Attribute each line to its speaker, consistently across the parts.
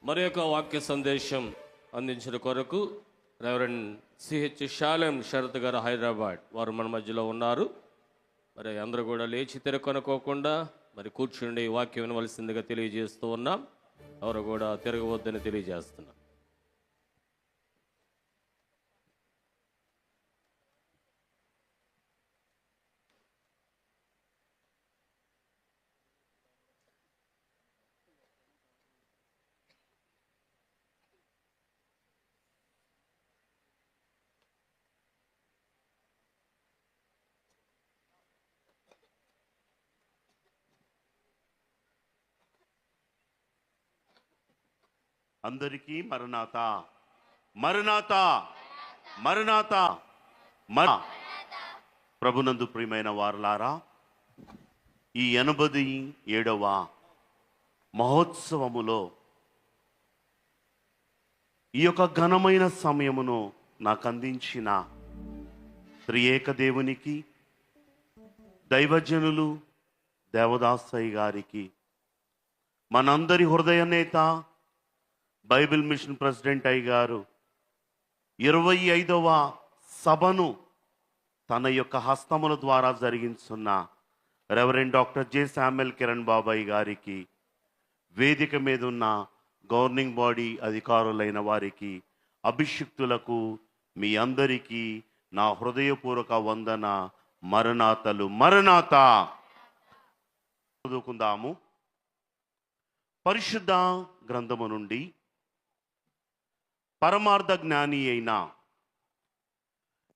Speaker 1: మరి యొక్క వాక్య సందేశం అందించిన కొరకు రెవరెండ్ సిహెచ్ షాలెం షరత్ గారు హైదరాబాద్ వారు మన మధ్యలో ఉన్నారు. మరి అందరూ కూడా లేచి తిరగకొనుకోకుండా మరి కూర్చుండి వాక్యం వినవలసిందిగా తెలియజేస్తూ ఉన్నాం. ఎవరు కూడా తిరగవద్దని తెలియజేస్తున్నాం.
Speaker 2: అందరికీ మరణాత మరణాత మరణాత ప్రభునందు ప్రియమైన వారలారా, ఈ 87వ మహోత్సవములో ఈ యొక్క ఘనమైన సమయమును నాకు అందించిన త్రియేక దేవునికి, దైవజనులు దేవదాసయ్య గారికి, మనందరి హృదయ నేత బైబిల్ మిషన్ ప్రెసిడెంట్ అయ్య గారు 25వ సభను తన యొక్క హస్తముల ద్వారా జరిగించున్న reverend doctor J Samuel Kiran బాబాయ్ గారికి, వేదిక మీద ఉన్న గవర్నింగ్ బాడీ అధికారులైన వారికి, అభిషిక్తులకు, మీ అందరికీ నా హృదయపూర్వక వందన. మరణాతలు మరణాత. చదువుకుందాము. పరిశుద్ధ గ్రంథము నుండి పరమార్థ జ్ఞాని అయిన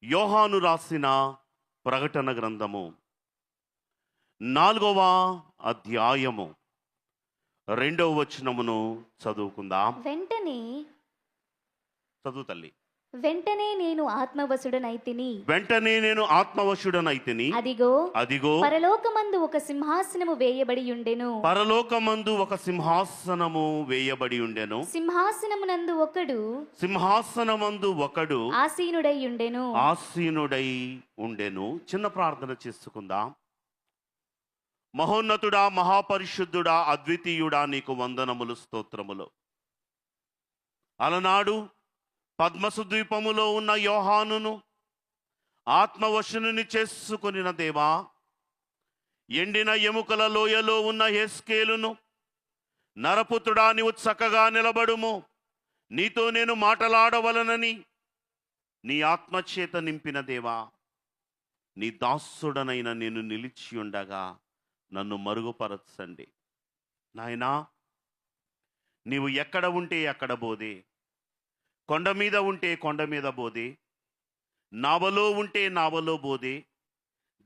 Speaker 2: యోహాను రాసిన ప్రకటన గ్రంథము 4వ అధ్యాయము 2వ వచనమును చదువుకుందాం. చదువు తల్లి.
Speaker 3: వెంటనే నేను
Speaker 2: ఆత్మవశుడనైతిని. అదిగో
Speaker 3: పరలోకమందు ఒక సింహాసనము వేయబడి ఉండెను.
Speaker 2: సింహాసనమందు ఒకడు
Speaker 3: ఆసీనుడై
Speaker 2: ఉండెను. చిన్న ప్రార్థన చేసుకుందాం. మహోన్నతుడా, మహాపరిశుద్ధుడా, అద్వితీయుడా, నీకు వందనములు, స్తోత్రములు. అలనాడు పద్మసు ద్వీపములో ఉన్న యోహానును ఆత్మవశుని చేసుకొనిన దేవా, ఎండిన ఎముకల లోయలో ఉన్న హెస్కేలును, నరపుత్రుడా, నీవు చక్కగా నిలబడుము, నీతో నేను మాటలాడవలనని నీ ఆత్మచేత నింపిన దేవా, నీ దాసుడనైన నేను నిలిచి ఉండగా నన్ను మరుగుపరచండి. నాయనా, నీవు ఎక్కడ ఉంటే అక్కడ బోదే, కొండ మీద ఉంటే కొండ మీద బోదే, నావలో ఉంటే నావలో బోదే,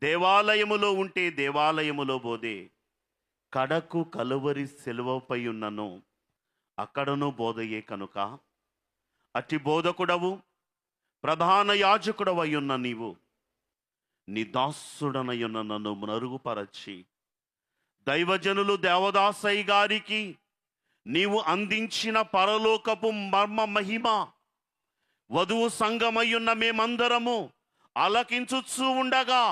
Speaker 2: దేవాలయములో ఉంటే దేవాలయములో బోదే, కడకు కలువరి సెలవుపై ఉన్నను అక్కడను బోధయే కనుక అట్టి బోధకుడవు, ప్రధాన యాజకుడవయ్యున్న నీవు నీ దాసుడనయ్యున్న నన్ను మరుగుపరచి దైవజనులు దేవదాసయ్య గారికి నీవు అందించిన పరలోకపు మర్మ మహిమ వధువు సంగమయ్యున్న మేమందరము ఆలకించుచూ ఉండగా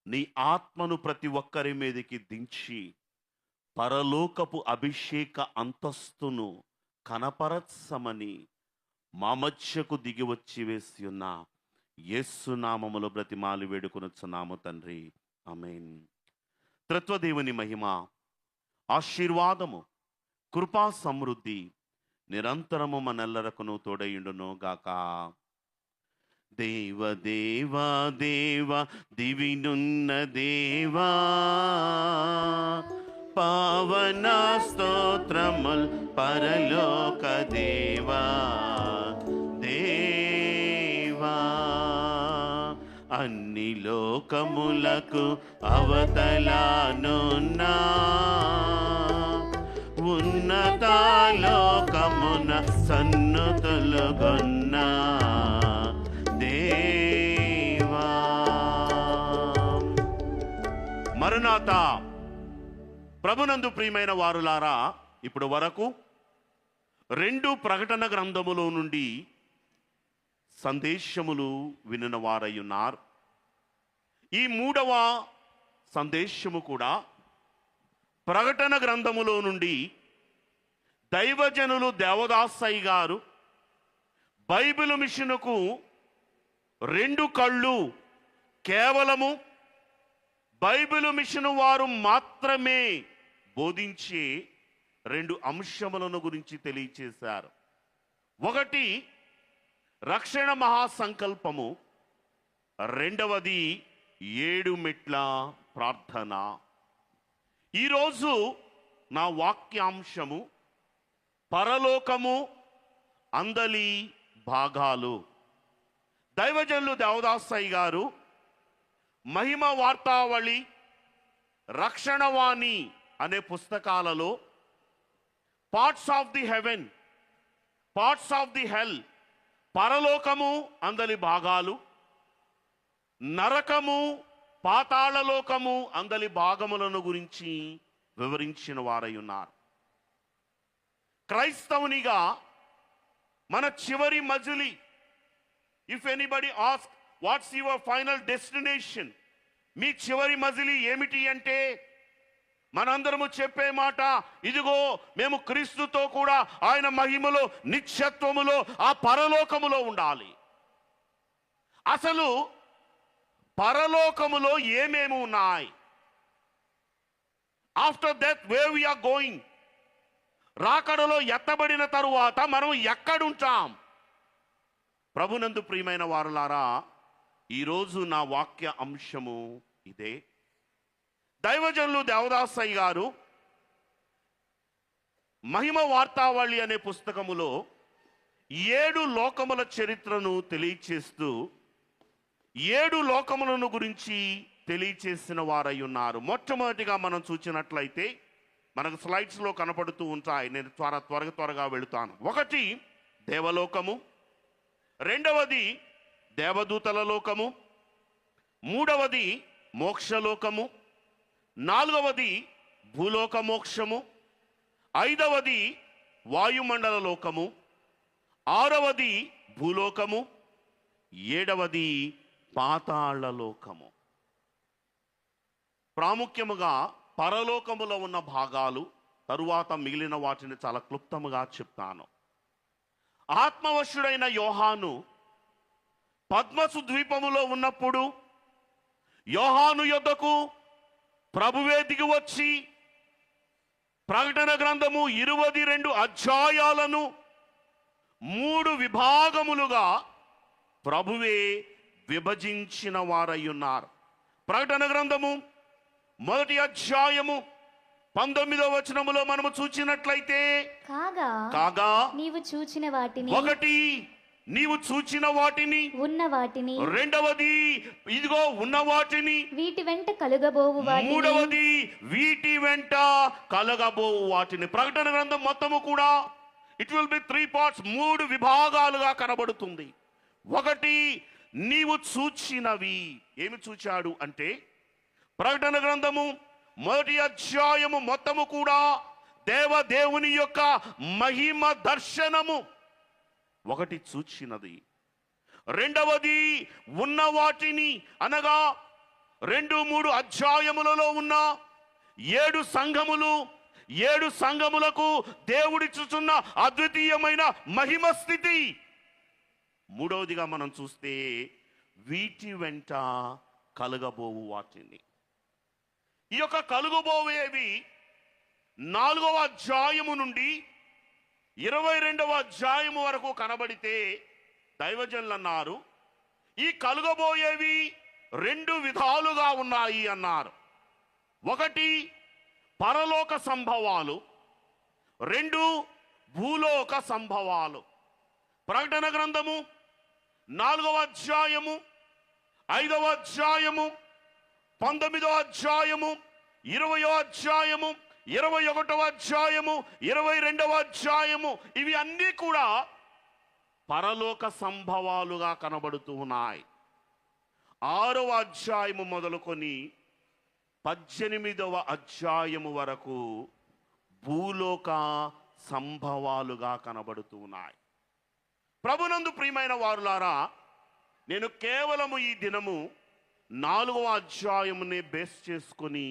Speaker 2: నీ ఆత్మను ప్రతి ఒక్కరి మీదకి దించి పరలోకపు అభిషేక అంతస్తును కనపరచమని మా మధ్యకు దిగి వచ్చి వేసి ఉన్న యేసు నామములో బ్రతిమాలి వేడుకొనుచున్నాము తండ్రి, ఆమేన్. త్రిత్వదేవుని మహిమ, ఆశీర్వాదము, కృపా సమృద్ధి నిరంతరము మనెల్లరకును తోడయుండును గాక. దేవ దేవ దేవ దివినున్న దేవా, పవన స్తోత్రముల్ పరలోక దేవా, దేవా అన్ని లోకములకు అవతలానున్నా ఉన్నత లోకమున సన్నుతులుగొన్న దేవా. మరణాత. ప్రభునందు ప్రియమైన వారులారా, ఇప్పుడు వరకు 2 ప్రకటన గ్రంథములో నుండి సందేశములు వినిన వారయ్యున్నారు. ఈ 3వ సందేశము కూడా ప్రకటన గ్రంథములో నుండి దైవజనులు దేవదాసయ్య గారు బైబిల్ మిషన్కు 2 కళ్ళు కేవలము బైబిల్ మిషన్ వారు మాత్రమే బోధించే 2 అంశములను గురించి తెలియచేశారు. ఒకటి రక్షణ మహాసంకల్పము, రెండవది 7 మెట్ల ప్రార్థన. ఈరోజు నా వాక్యాంశము పరలోకము అందలి భాగాలు. దైవజనులు దేవదాసయ్య గారు మహిమ వార్తావళి, రక్షణవాణి అనే పుస్తకాలలో parts of the haven, parts of the హెల్, పరలోకము అందలి భాగాలు, నరకము పాతాళలోకము అందలి భాగములను గురించి వివరించిన వారై ఉన్నారు. క్రైస్తవునిగా మన చివరి మజిలీ, if anybody ask what's your final destination, మీ చివరి మజిలీ ఏమిటి అంటే మనందరము చెప్పే మాట, ఇదిగో మేము క్రీస్తుతో కూడా ఆయన మహిమలో నిత్యత్వములో ఆ పరలోకములో ఉండాలి. అసలు పరలోకములో ఏమేమి ఉన్నాయి? After death where we are going, రాకడలో ఎత్తబడిన తరువాత మనం ఎక్కడుంటాం? ప్రభునందు ప్రియమైన వారులారా, ఈరోజు నా వాక్య అంశము ఇదే. దైవజనులు దేవదాసయ్య గారు మహిమ వార్తావళి అనే పుస్తకములో 7 లోకముల చరిత్రను తెలియచేస్తూ 7 లోకములను గురించి తెలియచేసిన వారై ఉన్నారు. మొట్టమొదటిగా మనం చూసినట్లయితే మనకు స్లైడ్స్లో కనపడుతూ ఉంటాయి, నేను త్వరగా వెళుతాను. ఒకటి దేవలోకము, రెండవది దేవదూతల లోకము, మూడవది మోక్షలోకము, నాలుగవది భూలోక మోక్షము, ఐదవది వాయుమండల లోకము, ఆరవది భూలోకము, ఏడవది పాతాళ లోకము. ప్రాముఖ్యముగా పరలోకములో ఉన్న భాగాలు, తరువాత మిగిలిన వాటిని చాలా క్లుప్తముగా చెప్తాను. ఆత్మవశుడైన యోహాను పద్మసు ద్వీపములో ఉన్నప్పుడు యోహాను యొద్దకు ప్రభువే దిగి వచ్చి ప్రకటన గ్రంథము 22 అధ్యాయాలను 3 విభాగములుగా ప్రభువే విభజించిన వారై ఉన్నారు. ప్రకటన గ్రంథము 1వ అధ్యాయము 19వ వచనములో మనము చూచినట్లయితే కాగా
Speaker 3: నీవు చూచిన వాటిని,
Speaker 2: ఒకటి నీవు చూచిన వాటిని,
Speaker 3: ఉన్న వాటిని,
Speaker 2: రెండవది ఇదిగో ఉన్న వాటిని,
Speaker 3: వీటి వెంట కలుగబోవు వాటిని,
Speaker 2: మూడవది వీటి వెంట కలగబోవు వాటిని. ప్రకటన గ్రంథం మొత్తము కూడా ఇట్ విల్ బి 3 పార్ట్స్, 3 విభాగాలుగా కనబడుతుంది. ఒకటి నీవు చూచినవి. ఏమి చూచాడు అంటే ప్రకటన గ్రంథము 1వ అధ్యాయము మొత్తము కూడా దేవుని యొక్క మహిమ దర్శనము ఒకటి చూచినది. రెండవది ఉన్న వాటిని, అనగా 2-3 అధ్యాయములలో ఉన్న 7 సంఘములు, 7 సంఘములకు దేవుడిచ్చుచున్న అద్వితీయమైన మహిమ స్థితి. మూడవదిగా మనం చూస్తే వీటి వెంట కలగబోవు వాటిని. ఈ యొక్క కలుగబోవేవి 4వ అధ్యాయము నుండి 22వ అధ్యాయము వరకు కనబడితే దైవజనులు అన్నారు, ఈ కలుగబోయేవి 2 విధాలుగా ఉన్నాయి అన్నారు. ఒకటి పరలోక సంభవాలు, 2 భూలోక సంభవాలు. ప్రకటన గ్రంథము 4వ అధ్యాయము, 5వ అధ్యాయము, 19వ అధ్యాయము, 20వ అధ్యాయము, 21వ అధ్యాయము, 22వ అధ్యాయము, ఇవి అన్నీ కూడా పరలోక సంభవాలుగా కనబడుతూ ఉన్నాయి. 6వ అధ్యాయము మొదలుకొని 18వ అధ్యాయము వరకు భూలోక సంభవాలుగా కనబడుతూ ఉన్నాయి. ప్రభునందు ప్రియమైన వారులారా, నేను కేవలము ఈ దినము 4వ అధ్యాయమునే బేస్ చేసుకొని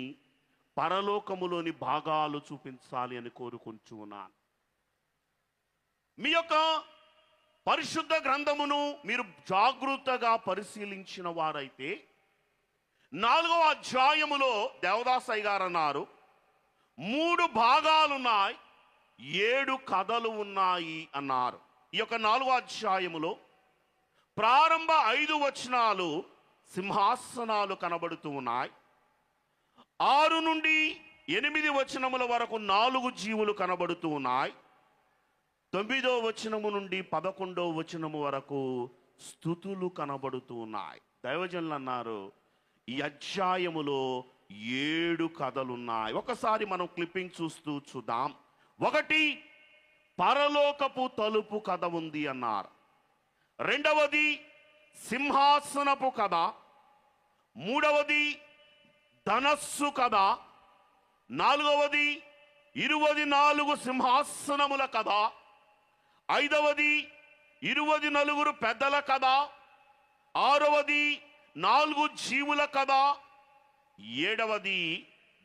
Speaker 2: పరలోకములోని భాగాలు చూపించాలి అని కోరుకుంటూ ఉన్నాను. మీ యొక్క పరిశుద్ధ గ్రంథమును మీరు జాగృతగా పరిశీలించిన వారైతే 4వ అధ్యాయములో దేవదాసయ్య గారు అన్నారు 3 భాగాలున్నాయి, 7 కథలు ఉన్నాయి అన్నారు. ఈ యొక్క 4వ అధ్యాయములో ప్రారంభ 5 వచనాలు సింహాసనాలు కనబడుతూ ఉన్నాయి. 6 నుండి 8 వచనముల వరకు 4 జీవులు కనబడుతూ ఉన్నాయి. 9వ వచనము నుండి 11వ వచనము వరకు స్తుతులు కనబడుతూ ఉన్నాయి. దైవజనులు అన్నారు ఈ అధ్యాయములో 7 కథలున్నాయి. ఒకసారి మనం క్లిప్పింగ్ చూద్దాం. 1 పరలోకపు తలుపు కథ ఉంది అన్నారు. 2వది సింహాసనపు కథ. 3వది ధనస్సు కథ. 4వది 24 సింహాసనముల కథ. 5వది 24 పెద్దల కథ. 6వది 4 జీవుల కథ. 7వది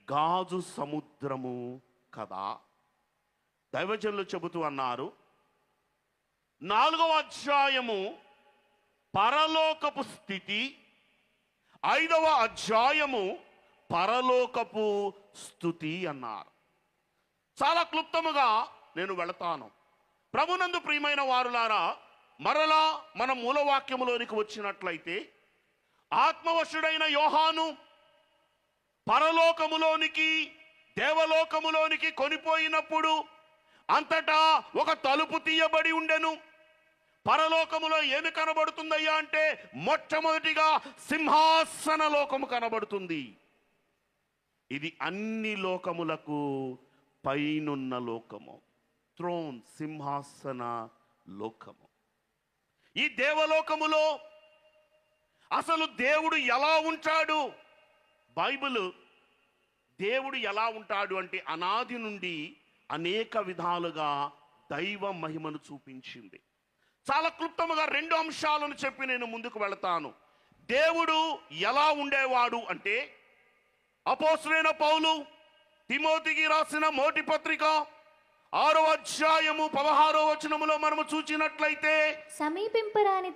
Speaker 2: గాజు సముద్రము కథ. దైవజనులు చెబుతూ అన్నారు 4వ అధ్యాయము పరలోకపు స్థితి, 5వ అధ్యాయము పరలోకపు స్తుతి అన్నారు. చాలా క్లుప్తముగా నేను వెళతాను. ప్రభునందు ప్రియమైన వారులారా, మరలా మన మూలవాక్యములోనికి వచ్చినట్లయితే ఆత్మవశుడైన యోహాను పరలోకములోనికి దేవలోకములోనికి కొనిపోయినప్పుడు అంతటా ఒక తలుపు తీయబడి ఉండెను. పరలోకములో ఏమి కనబడుతుందయ్యా అంటే మొట్టమొదటిగా సింహాసన లోకము కనబడుతుంది. ఇది అన్ని లోకములకు పైనున్న లోకము, థ్రోన్, సింహాసన లోకము. ఈ దేవలోకములో అసలు దేవుడు ఎలా ఉంటాడు? బైబిల్ దేవుడు ఎలా ఉంటాడు అంటే అనాది నుండి అనేక విధాలుగా దైవ మహిమను చూపించింది. చాలా క్లుప్తముగా 2 అంశాలను చెప్పి నేను ముందుకు వెళతాను. దేవుడు ఎలా ఉండేవాడు అంటే అపోస్తలుడైన పౌలు తిమోతికి రాసిన మొదటి పత్రిక 6వ అధ్యాయము 16వ వచనములో మనము చూచినట్లయితే
Speaker 3: సమీపింపరాని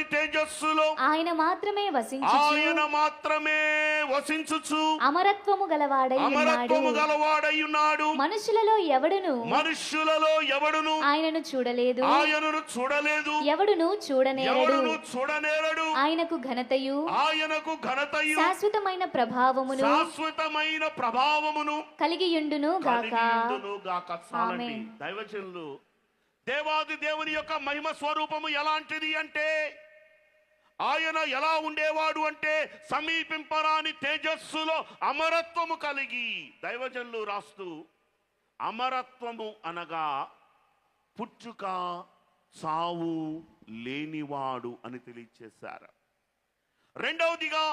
Speaker 2: తేజస్సులో
Speaker 3: ఆయన మాత్రమే
Speaker 2: వసించుచు
Speaker 3: అమరత్వము
Speaker 2: గలవాడై ఉన్నాడు.
Speaker 3: మనుషులలో ఎవడును ఆయనను చూడలేదు, ఎవడును చూడనేరడు. ఆయనకు ఘనతయు శాశ్వతమైన ప్రభావమును కలిగియుండును గాక.
Speaker 2: చాలండి. దైవజనులు, దేవాది దేవుని యొక్క మహిమ స్వరూపము ఎలాంటిది అంటే ఆయన ఎలా ఉండేవాడు అంటే సమీపింపరాని తేజస్సులో అమరత్వము కలిగి. దైవజనులు రాస్తూ అమరత్వము అనగా పుట్టుక చావు లేనివాడు అని తెలియచేశారు. రెండవదిగా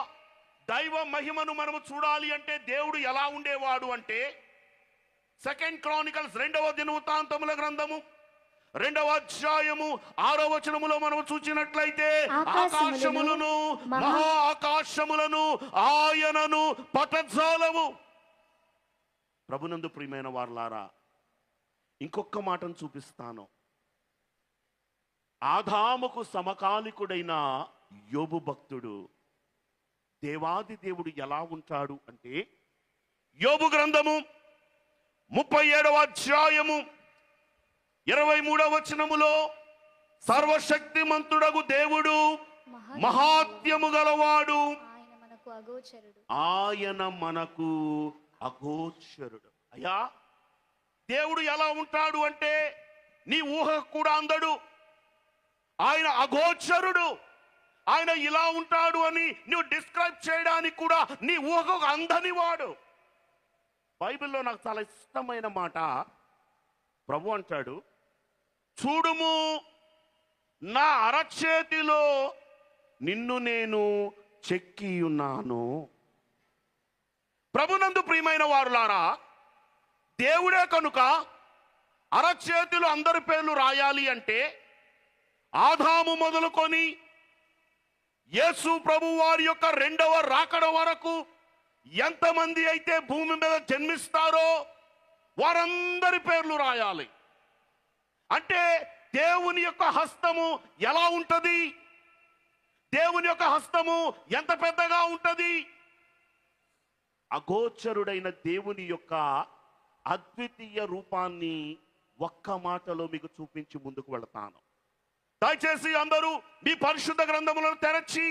Speaker 2: దైవ మహిమను మనము చూడాలి అంటే దేవుడు ఎలా ఉండేవాడు అంటే 2 క్రానికల్స్ 2వ దినవృత్తాంతముల గ్రంథము 2వ అధ్యాయము 6వ వచనములో మనం చూచినట్లయితే ఆకాశములను మహా ఆకాశములను ఆయనను పటజాలవు. ప్రభునందు ప్రియమైన వారలారా, ఇంకొక మాటను చూపిస్తాను. ఆదాముకు సమకాలికుడైన యోబు భక్తుడు దేవాది దేవుడు ఎలా ఉంటాడు అంటే యోబు గ్రంథము 37వ అధ్యాయము 23వ వచనములో సర్వశక్తిమంతుడగు దేవుడు మహాత్యము గలవాడు, ఆయన మనకు అగోచరుడు. అయ్యా, దేవుడు ఎలా ఉంటాడు అంటే నీ ఊహకు కూడా అందడు. ఆయన అగోచరుడు. ఆయన ఇలా ఉంటాడు అని నువ్వు డిస్క్రైబ్ చేయడానికి కూడా నీ ఊహకు అందని వాడు. బైబిల్లో నాకు చాలా ఇష్టమైన మాట, ప్రభు అంటాడు, చూడుము నా అరచేతిలో నిన్ను నేను చెక్కి ఉన్నాను. ప్రభునందు ప్రియమైన వారులారా, దేవుడే కనుక అరచేతిలో అందరి పేర్లు రాయాలి అంటే ఆదాము మొదలుకొని యేసు ప్రభు వారి యొక్క 2వ రాకడ వరకు ఎంతమంది అయితే భూమి మీద జన్మిస్తారో వారందరి పేర్లు రాయాలి. అంటే దేవుని యొక్క హస్తము ఎలా ఉంటది? దేవుని యొక్క హస్తము ఎంత పెద్దగా ఉంటది? అగోచరుడైన దేవుని యొక్క అద్వితీయ రూపాన్ని ఒక్క మాటలో మీకు చూపించి ముందుకు వెళతాను. దయచేసి అందరూ మీ పరిశుద్ధ గ్రంథములను తెరచి,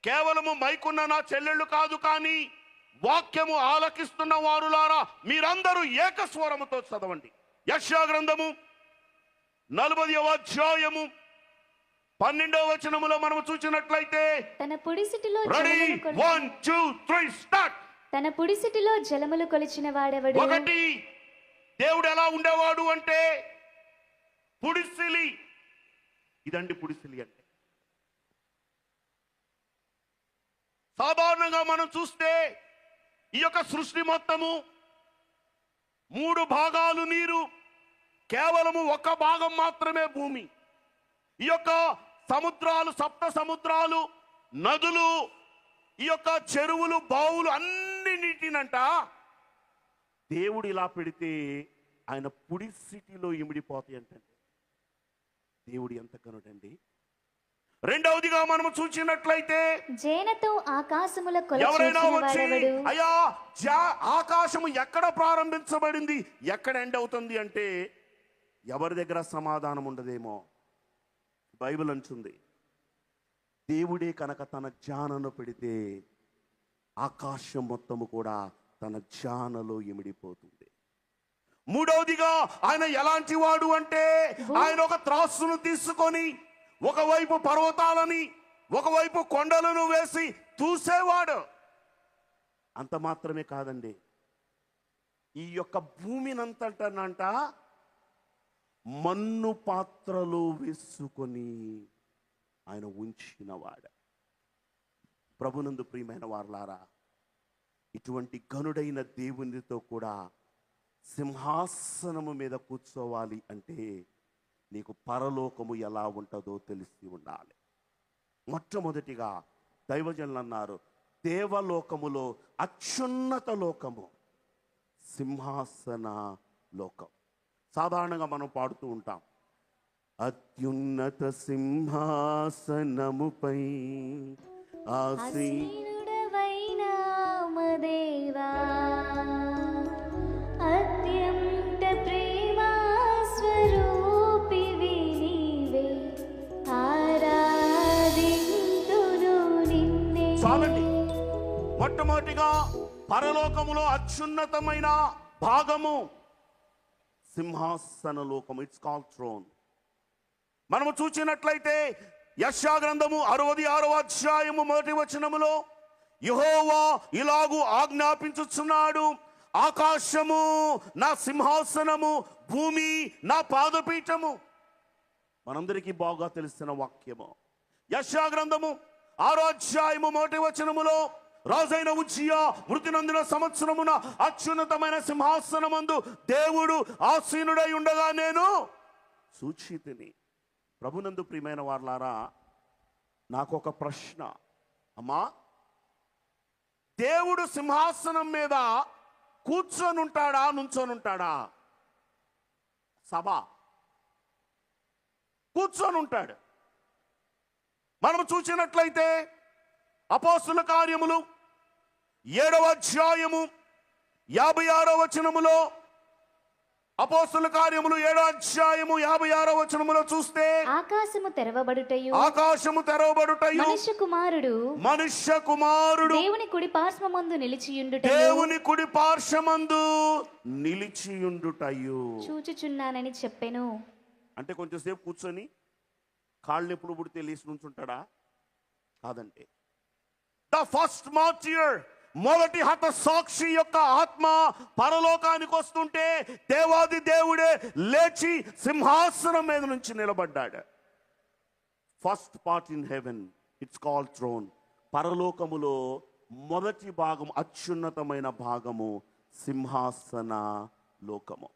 Speaker 2: కేవలము మైకున్న నా చెల్లెళ్ళు కాదు కానీ వాక్యము ఆలకిస్తున్న వారులారా మీరందరూ ఏకస్వరముతో చదవండి. యెషయా గ్రంథము 40వ అధ్యాయము 12వ వచనములో మనము చూసినట్లయితే,
Speaker 3: తన పుడిసిటిలో
Speaker 2: రెడీ, 1 2 3 స్టార్ట్.
Speaker 3: తన పుడిసిటిలో జలములు కొలిచిన వాడెవడు?
Speaker 2: ఒకటి, దేవుడు ఎలా ఉండేవాడు అంటే పుడిసిలి. ఇదండి పుడిసిలి అంటే. సాధారణంగా మనం చూస్తే ఈ యొక్క సృష్టి మొత్తము 3 భాగాలు నీరు, కేవలము 1 భాగం మాత్రమే భూమి. ఈ యొక్క సముద్రాలు, 7 సముద్రాలు, నదులు, ఈ యొక్క చెరువులు, బావులు అన్నిటినంట దేవుడు ఇలా పెడితే ఆయన పుడిసిటిలో ఇమిడిపోతాయి అంటండి. దేవుడు ఎంత కనుడండి. రెండవదిగా మనం చూసినట్లయితే,
Speaker 3: జేనతో ఆకాశముల
Speaker 2: ఎవరైనా
Speaker 3: కొలచిన
Speaker 2: వచ్చి
Speaker 3: వాడెవడు?
Speaker 2: అయ్యా ఆకాశము ఎక్కడ ప్రారంభించబడింది, ఎక్కడ ఎండ్ అవుతుంది అంటే ఎవరి దగ్గర సమాధానం ఉండదేమో. బైబిల్ అంటుంది, దేవుడే కనుక తన జ్ఞానంలో పెడితే ఆకాశం మొత్తము కూడా తన జ్ఞానంలో ఇమిడిపోతుంది. మూడవదిగా ఆయన ఎలాంటి వాడు అంటే ఆయన ఒక త్రాసును తీసుకొని ఒకవైపు పర్వతాలని ఒకవైపు కొండలను వేసి చూసేవాడు. అంత మాత్రమే కాదండి, ఈ యొక్క భూమినంతటనంట మన్ను పాత్రలో వేసుకొని ఆయన ఉంచినవాడు. ప్రభునందు ప్రియమైన వారలారా, ఇటువంటి గనుడైన దేవునితో కూడా సింహాసనము మీద కూర్చోవాలి అంటే నీకు పరలోకము ఎలా ఉంటుందో తెలిసి ఉండాలి. మొట్టమొదటిగా దైవజనులు అన్నారు, దేవలోకములో అత్యున్నత లోకము సింహాసన లోకం. సాధారణంగా మనం పాడుతూ ఉంటాం, అత్యున్నత సింహాసనముపై
Speaker 3: ఆసీనుడవైన మా దేవా, అత్యంత ప్రేమ స్వరూపివి నీవే, ఆరాధింతును నిన్నే.
Speaker 2: చాలండి. మొట్టమొదటిగా పరలోకములో అత్యున్నతమైన భాగము సింహాసన లోకము. It's called throne. మనము చూసినట్లయితే యెషయా గ్రంథము 66వ అధ్యాయము 1వ వచనములో యెహోవా ఇలాగు ఆజ్ఞాపించుచున్నాడు, ఆకాశము నా సింహాసనము, భూమి నా పాదపీఠము. మనందరికీ బాగా తెలిసిన వాక్యము. యెషయా గ్రంథము 6వ అధ్యాయము 1వ వచనములో రాజైన ఉజ్జియా మృతి నొందిన సంవత్సరమున అత్యున్నతమైన సింహాసనమందు దేవుడు ఆసీనుడై ఉండగా నేను చూచితిని. ప్రభునందు ప్రియమైన వారలారా, నాకు ఒక ప్రశ్న. అమ్మా, దేవుడు సింహాసనం మీద కూర్చొని ఉంటాడా, నుంచొని ఉంటాడా? సభ కూర్చొని ఉంటాడు. మనం చూసినట్లయితే అపోస్తుల కార్యములు 7వ అధ్యాయము 56వ వచనములో, అపోస్తుల కార్యములు 7వ అధ్యాయము 56వ వచనములో చూస్తే
Speaker 3: ఆకాశము తెరవబడుటయు,
Speaker 2: ఆకాశము తెరవబడుటయు, మనుష్య కుమారుడు
Speaker 3: దేవుని కుడి పార్శ్వమందు నిలిచియుండుటయు,
Speaker 2: దేవుని కుడి పార్శ్వమందు నిలిచియుండుటయు
Speaker 3: చూచుచున్నానని చెప్పెను.
Speaker 2: అంటే కొంచెంసేపు కూర్చొని కాళ్ళు ఎప్పుడు పుడితే లేచి నుంచుంటాడా? కాదంటే ద ఫస్ట్ మార్టియర్, మొదటి హత సాక్షి యొక్క ఆత్మ పరలోకానికి వస్తుంటే దేవాది దేవుడే లేచి సింహాసనం మీద నుంచి నిలబడ్డాడు. First part in heaven, it's called throne. పరలోకములో మొదటి భాగం, అత్యున్నతమైన భాగము సింహాసన లోకము.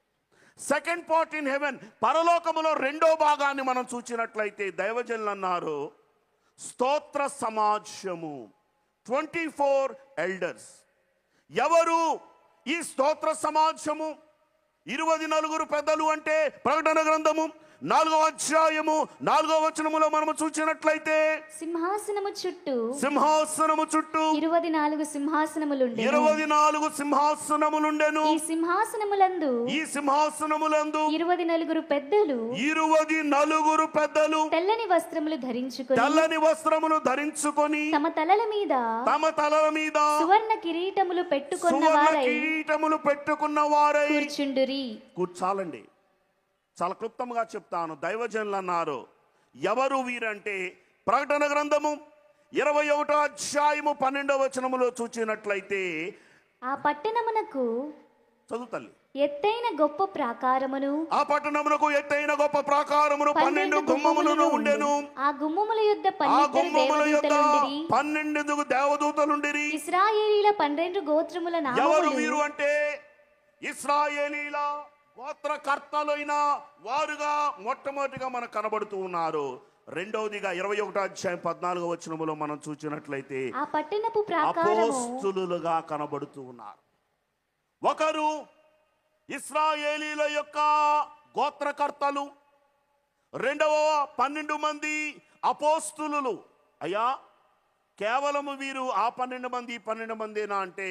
Speaker 2: సెకండ్ పార్ట్ ఇన్ హెవెన్, పరలోకములో రెండో భాగాన్ని మనం చూసినట్లయితే దైవజనులు అన్నారు, స్తోత్ర సమాజము, 24 ఎల్డర్స్. ఎవరు ఈ స్తోత్ర సమాజము? 24 పెద్దలు అంటే ప్రకటన గ్రంథము 4వ అధ్యాయము 4వ వచనములో మనము చూసినట్లయితే
Speaker 3: సింహాసనము చుట్టూ
Speaker 2: 24
Speaker 3: సింహాసనములుండెను.
Speaker 2: 24 సింహాసనములుండెను.
Speaker 3: ఈ సింహాసనములందు 24 పెద్దలు
Speaker 2: 24 పెద్దలు
Speaker 3: తెల్లని వస్త్రములు ధరించుకొని
Speaker 2: తమ తలల మీద
Speaker 3: సువర్ణ కిరీటములు
Speaker 2: పెట్టుకున్న వారై
Speaker 3: కూర్చుండురి.
Speaker 2: కూర్చాలండి. చాలా క్లుప్తంగా చెప్తాను. దైవజనులు అన్నారు, ఎవరు వీరంటే ప్రకటన గ్రంథము 21వ అధ్యాయము 12వ వచనములో చూచినట్లయితే
Speaker 3: ఆ పట్టణమునకు
Speaker 2: చదువుతల్లి
Speaker 3: ఎత్తైన గొప్ప ప్రాకారమును
Speaker 2: ఆ పట్టణమునకు ఎత్తైన గొప్ప ప్రాకారమును 12 గుమ్మములను ఉండెను.
Speaker 3: ఆ గుమ్మముల యొద్ద
Speaker 2: ఆ గుమ్మముల యొద్ద
Speaker 3: 12
Speaker 2: దేవదూతలుండిరి.
Speaker 3: ఇశ్రాయేలీల 12 గోత్రముల
Speaker 2: ఎవరు
Speaker 3: నామములు
Speaker 2: వీరు అంటే ఇశ్రాయేలీల గోత్రకర్తలైన వారుగా మొట్టమొదటిగా మనకు కనబడుతూ ఉన్నారు. రెండవదిగా 21వ అధ్యాయం 14వ వచనములో మనం చూసినట్లయితే
Speaker 3: ఆ పట్టణపు ప్రాకారము
Speaker 2: అపోస్తులుగా కనబడుతూ ఉన్నారు. ఒకరు ఇశ్రాయేలీల యొక్క గోత్రకర్తలు, రెండవ 12 మంది అపోస్తులు. అయ్యా, కేవలము వీరు ఆ 12 మందేనా అంటే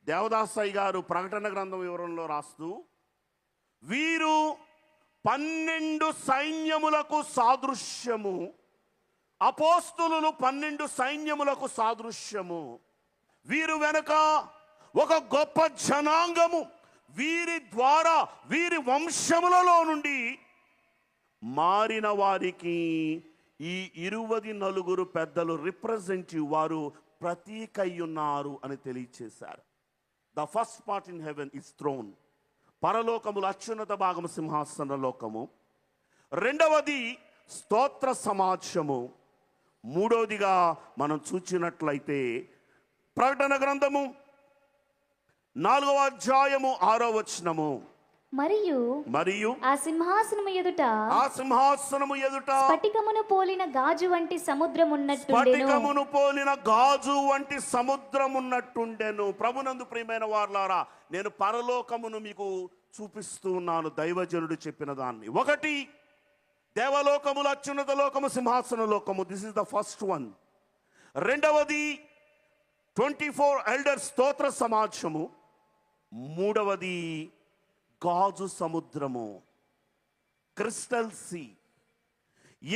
Speaker 2: దేవదాసయ్య గారు ప్రకటన గ్రంథం వివరంలో రాస్తూ వీరు 12 సైన్యములకు సాదృశ్యము, అపోస్తులు 12 సైన్యములకు సాదృశ్యము. వీరు వెనుక ఒక గొప్ప జనాంగము, వీరి ద్వారా వీరి వంశములలో నుండి మారిన వారికి ఈ 24 పెద్దలు రిప్రజెంటివ్, వారు ప్రతీకయ్యున్నారు అని తెలియచేశారు. The first part in heaven is throne. పరలోకములు అత్యున్నత భాగము సింహాసన లోకము. రెండవది స్తోత్ర సమాజము. మూడవదిగా మనం చూచినట్లయితే ప్రకటన గ్రంథము 4వ అధ్యాయము 6వ వచనము.
Speaker 3: మరియు ఆ సింహాసనము ఎదుట స్ఫటికమును పోలిన గాజు వంటి సముద్రమున్నట్టుండెను. ప్రభునందు ప్రియమైన వారలారా, నేను పరలోకమును మీకు చూపిస్తూ ఉన్నాను. దైవజనుడు చెప్పిన దాన్ని. ఒకటి దేవలోకములు, అత్యున్నత లోకము, సింహాసన లోకము. This is the first one. రెండవది 24 ఎల్డర్స్ స్తోత్ర సమాజము. మూడవది గాజు సముద్రము, క్రిస్టల్ సీ.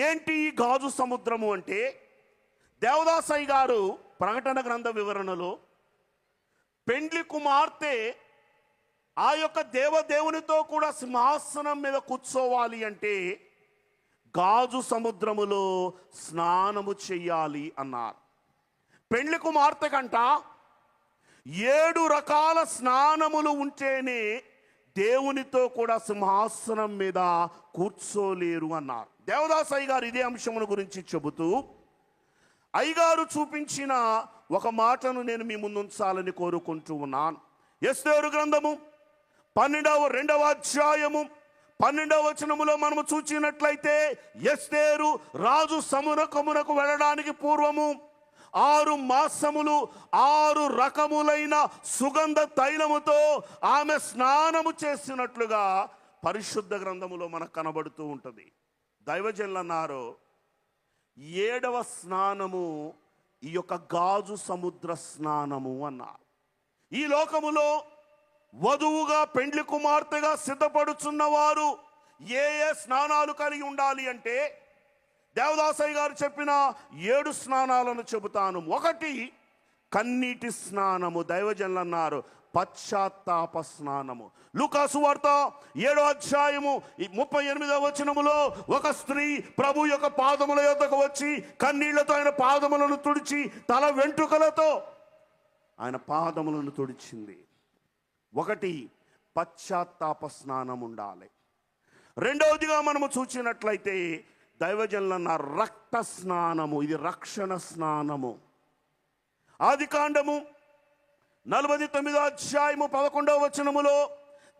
Speaker 3: ఏంటి ఈ గాజు సముద్రము అంటే, దేవదాసయ్య గారు ప్రకటన గ్రంథ వివరణలో పెండ్లి కుమార్తె ఆ యొక్క దేవదేవునితో కూడా సింహాసనం మీద కూర్చోవాలి అంటే గాజు సముద్రములో స్నానము చెయ్యాలి అన్నారు. పెండ్లి కుమార్తె కంట 7 రకాల స్నానములు ఉంటేనే దేవునితో కూడా సింహాసనం మీద కూర్చోలేరు అన్నారు. దేవదాసయ్య గారు ఇదే అంశమును గురించి చెబుతూ అయ్యగారు చూపించిన ఒక మాటను నేను మీ ముందుంచాలని కోరుకుంటూ ఉన్నాను. ఎస్తేరు గ్రంథము 2వ అధ్యాయము 12వ వచనములో మనము చూచినట్లయితే ఎస్తేరు రాజు సముఖమునకు వెళ్ళడానికి పూర్వము 6 మాసములు 6 రకములైన సుగంధ తైలముతో ఆమె స్నానము చేసినట్లుగా పరిశుద్ధ గ్రంథములో మనకు కనబడుతూ ఉంటుంది. దైవజనులు అన్నారు, 7వ స్నానము ఈ యొక్క గాజు సముద్ర స్నానము అన్నారు. ఈ లోకములో వధువుగా పెండ్లి కుమార్తెగా సిద్ధపడుచున్న వారు ఏ స్నానాలు కలిగి ఉండాలి అంటే దేవదాసయ్య గారు చెప్పిన 7 స్నానాలను చెబుతాను. ఒకటి కన్నీటి స్నానము. దైవజనులు అన్నారు పశ్చాత్తాప స్నానము. లూకాసు వార్త 7వ అధ్యాయము 38వ వచనములో ఒక స్త్రీ ప్రభు యొక్క పాదముల యొద్దకు వచ్చి కన్నీళ్లతో ఆయన పాదములను తుడిచి తల వెంట్రుకలతో ఆయన పాదములను తుడిచింది. ఒకటి పశ్చాత్తాప స్నానం ఉండాలి. రెండవదిగా మనము చూసినట్లయితే దైవజనులన్న రక్త స్నానము. ఇది రక్షణ స్నానము. ఆదికాండము 49వ అధ్యాయము 11వ వచనములో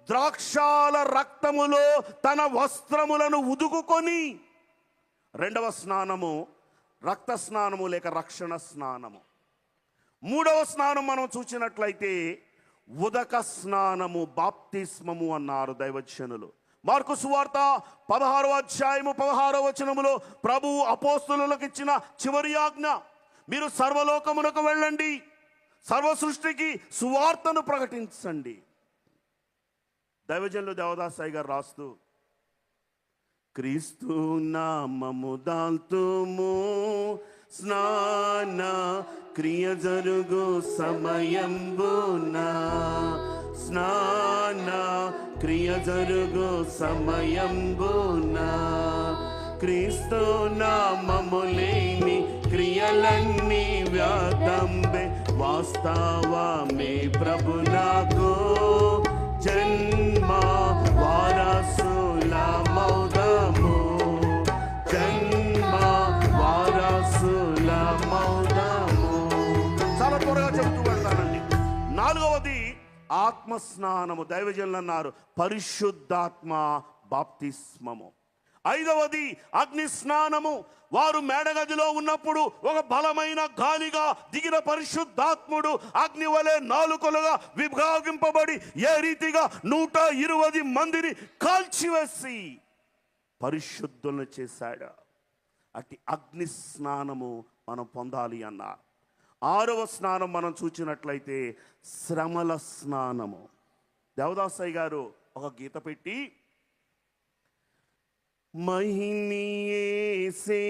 Speaker 3: ద్రాక్షాల రక్తములో తన వస్త్రములను ఉదుకుకొని, రెండవ స్నానము రక్త స్నానము లేక రక్షణ స్నానము. మూడవ స్నానం మనం చూసినట్లయితే ఉదక స్నానము, బాప్తిస్మము అన్నారు దైవజనులు. మార్కు సువార్త 16వ అధ్యాయము 16వ వచనములో ప్రభువు అపోస్తలులకు ఇచ్చిన చివరి ఆజ్ఞ, మీరు సర్వలోకమునకు వెళ్ళండి, సర్వ సృష్టికి సువార్తను ప్రకటించండి. దైవజనులు దేవదాసాయి గారు రాస్తూ, క్రీస్తు నామము దాల్తుము, స్నాన క్రియ జరుగు సమయంబునా, స్నాన క్రియ జరుగు సమయంబునా, క్రీస్తు నామము లేని క్రియలన్నీ వ్యాతంబే, వాస్తవమే ప్రభు నాకు జన్మ వారసుల మౌదము, జన్మ వారసుల మౌదము. చాలా త్వరగా చెబుతూ వెళ్తానండి. 4వది ఆత్మస్నానము. దైవజనులు అన్నారు పరిశుద్ధాత్మ బాప్తిస్మము. 5వది అగ్ని స్నానము. వారు మేడగదిలో ఉన్నప్పుడు ఒక బలమైన గాలిగా దిగిన పరిశుద్ధాత్ముడు అగ్ని వలె నాలుకలుగా విభాగింపబడి ఏ రీతిగా 120 మందిని కాల్చివేసి పరిశుద్ధులను చేశాడు. అట్టి అగ్ని స్నానము మనం పొందాలి అన్నారు. 6వ స్నానం మనం చూచినట్లయితే శ్రమల స్నానము. దేవదాసయ్య గారు ఒక గీత పెట్టి, మహినియేసే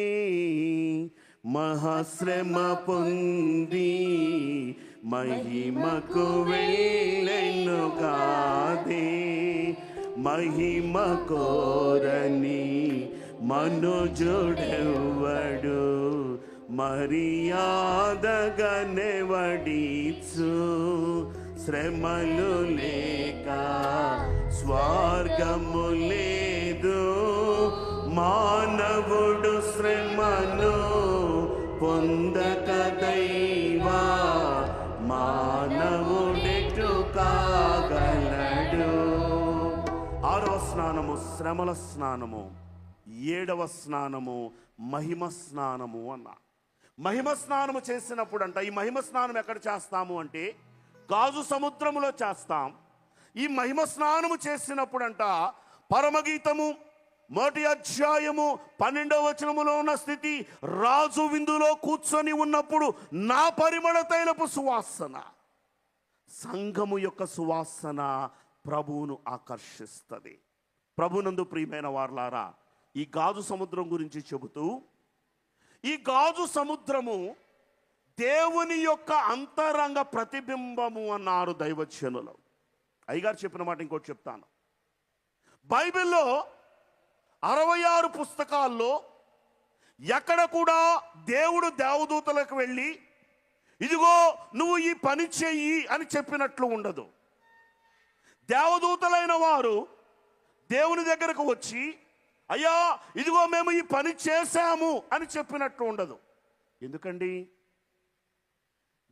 Speaker 3: మహాశ్రమ పొంది మహిమకు వెళ్ళెను కాదే, మహిమ కోరని మనుజుడెవ్వడు మర్యాదగనెవడిచు, శ్రమలు లేక స్వర్గము లేదు, మానవుడు శ్రమను పొందక దైవా మానవుడెటు కాగలడు. 6వ స్నానము శ్రమల స్నానము. 7వ స్నానము మహిమ స్నానము అన్న. మహిమ స్నానము చేసినప్పుడు అంట, ఈ మహిమ స్నానం ఎక్కడ చేస్తాము అంటే గాజు సముద్రములో చేస్తాం. ఈ మహిమ స్నానము చేసినప్పుడంట పరమగీతము 1వ అధ్యాయము 12వ వచనములో ఉన్న స్థితి, రాజు విందులో కూర్చొని ఉన్నప్పుడు నా పరిమళ తైలపు సువాసన, సంఘము యొక్క సువాసన ప్రభువును ఆకర్షిస్తుంది. ప్రభునందు ప్రియమైన వారలారా, ఈ గాజు సముద్రం గురించి చెబుతూ, ఈ గాజు సముద్రము దేవుని యొక్క అంతరంగ ప్రతిబింబము అన్నారు దైవజనులు. అయ్యగారు చెప్పిన మాట ఇంకోటి చెప్తాను. బైబిల్లో 66 పుస్తకాల్లో ఎక్కడ కూడా దేవుడు దేవదూతలకు వెళ్ళి ఇదిగో నువ్వు ఈ పని చెయ్యి అని చెప్పినట్లు ఉండదు. దేవదూతలైన వారు దేవుని దగ్గరకు వచ్చి అయ్యా ఇదిగో మేము ఈ పని చేశాము అని చెప్పినట్లు ఉండదు. ఎందుకండి?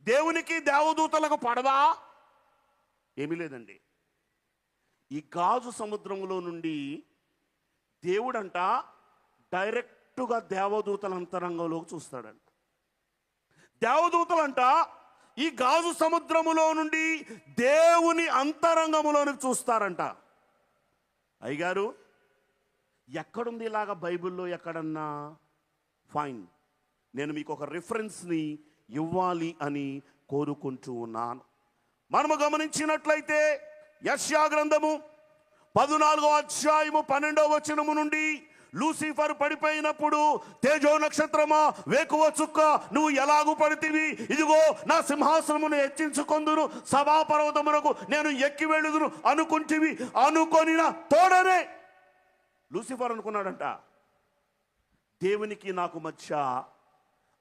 Speaker 3: దేవునికి దేవదూతలకు పడదా? ఏమీ లేదండి. ఈ గాజు సముద్రంలో నుండి దేవుడంట డైరెక్టుగా దేవదూతల అంతరంగంలోకి చూస్తాడంట. దేవదూతలంట ఈ గాజు సముద్రములో నుండి దేవుని అంతరంగములోనికి చూస్తారంట. అయ్యగారు ఎక్కడుంది ఇలాగా బైబిల్లో? ఎక్కడన్నా? ఫైన్, నేను మీకు ఒక రిఫరెన్స్ని ఇవ్వాలి అని కోరుకుంటూ ఉన్నాను. మనము గమనించినట్లయితే యెషయా గ్రంథము 14వ అధ్యాయము 12వ వచనము నుండి, లూసిఫర్ పడిపోయినప్పుడు తేజో నక్షత్రమా వేకువ చుక్క నువ్వు ఎలాగూ పడితివి, ఇదిగో నా సింహాసనమును హెచ్చించుకొందును, సభాపర్వతమునకు నేను ఎక్కి వెళ్ళుదును అనుకుంటివి, అనుకొనిన తోడనే. లూసిఫర్ అనుకున్నాడంట దేవునికి నాకు మధ్య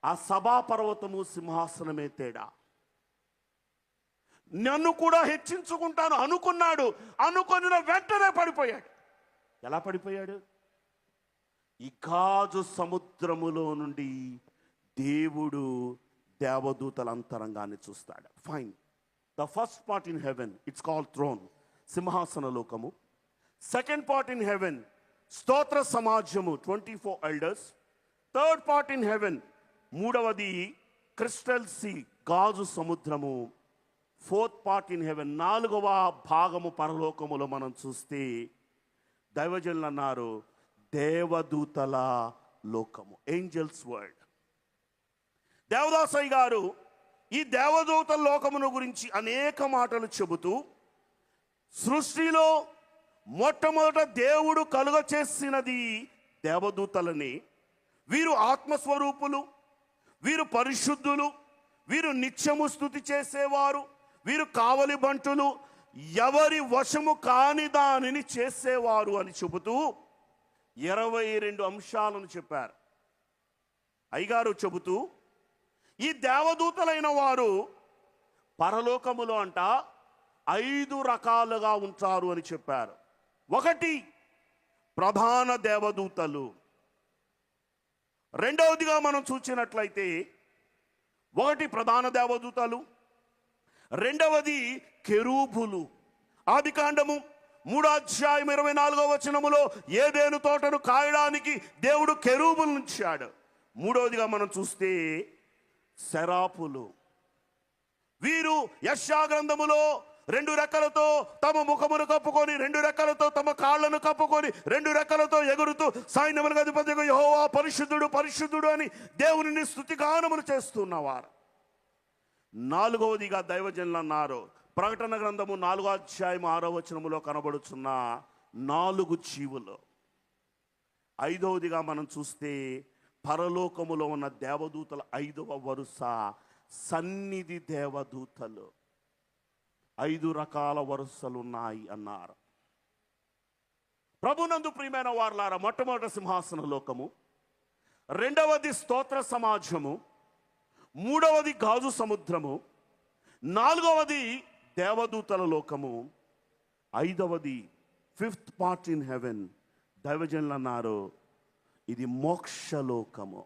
Speaker 3: ఆ సభాపర్వతము సింహాసనమే తేడా, నన్ను కూడా హెచ్చించుకుంటాను అనుకున్నాడు. అనుకొనిన వెంటనే పడిపోయాడు. ఎలా పడిపోయాడు? ఈ గాజు సముద్రములో నుండి దేవుడు దేవదూతల అంతరంగాన్ని చూస్తాడు. Fine, the first part in heaven it's called throne, సింహాసన లోకము. సెకండ్ పార్ట్ ఇన్ హెవెన్ స్తోత్ర సమాజము, 24 elders. Third part in heaven, మూడవది క్రిస్టల్ సీ, గాజు సముద్రము. ఫోర్త్ పార్ట్ ఇన్ హెవెన్, 4వ భాగము పరలోకములో మనం చూస్తే దైవజనులు అన్నారు దేవదూతల లోకము, ఏంజల్స్ వరల్డ్. దేవదాసయ్య గారు ఈ దేవదూతల లోకమును గురించి అనేక మాటలు చెబుతూ సృష్టిలో మొట్టమొదట దేవుడు కలుగ చేసినది దేవదూతలని, వీరు ఆత్మస్వరూపులు, వీరు పరిశుద్ధులు, వీరు నిత్యము స్తుతి చేసేవారు, వీరు కావలి బంటులు, ఎవరి వశము కాని దానిని చేసేవారు అని చెబుతూ 22 అంశాలను చెప్పారు. అయ్యగారు చెబుతూ ఈ దేవదూతలైన వారు పరలోకములో అంట 5 రకాలుగా ఉంటారు అని చెప్పారు. 1 ప్రధాన దేవదూతలు. రెండవదిగా మనం చూసినట్లయితే 1 ప్రధాన దేవదూతలు, రెండవది కెరూబులు. ఆదికాండము 3:24 ఏదెను తోటను కాయడానికి దేవుడు కెరూబులు ఉంచాడు. మూడవదిగా మనం చూస్తే సెరాపులు. వీరు యెషయా గ్రంథములో 2 రెక్కలతో తమ ముఖమును కప్పుకొని, 2 రెక్కలతో తమ కాళ్లను కప్పుకొని, 2 రెక్కలతో ఎగురుతూ సైన్యములకు అధిపతిగా యెహోవా పరిశుద్ధుడు పరిశుద్ధుడు అని దేవునిని స్తుతిగానములు చేస్తున్నవారు. 4వదిగా దైవజనులు అన్నారు, ప్రకటన గ్రంథము 4:6 కనబడుచున్న 4 జీవులు. 5వదిగా మనం చూస్తే పరలోకములో ఉన్న దేవదూతల 5వ వరుస సన్నిధి దేవదూతలు. 5 రకాల వరుసలు ఉన్నాయి అన్నారు. ప్రభునందు ప్రియమైన వారలారా, మొట్టమొదటి సింహాసన లోకము, రెండవది స్తోత్ర సమాజము, మూడవది గాజు సముద్రము, 4వది దేవదూతల లోకము, 5వది 5th పార్ట్ ఇన్ హెవెన్. దైవజనులు అన్నారు ఇది మోక్షలోకము.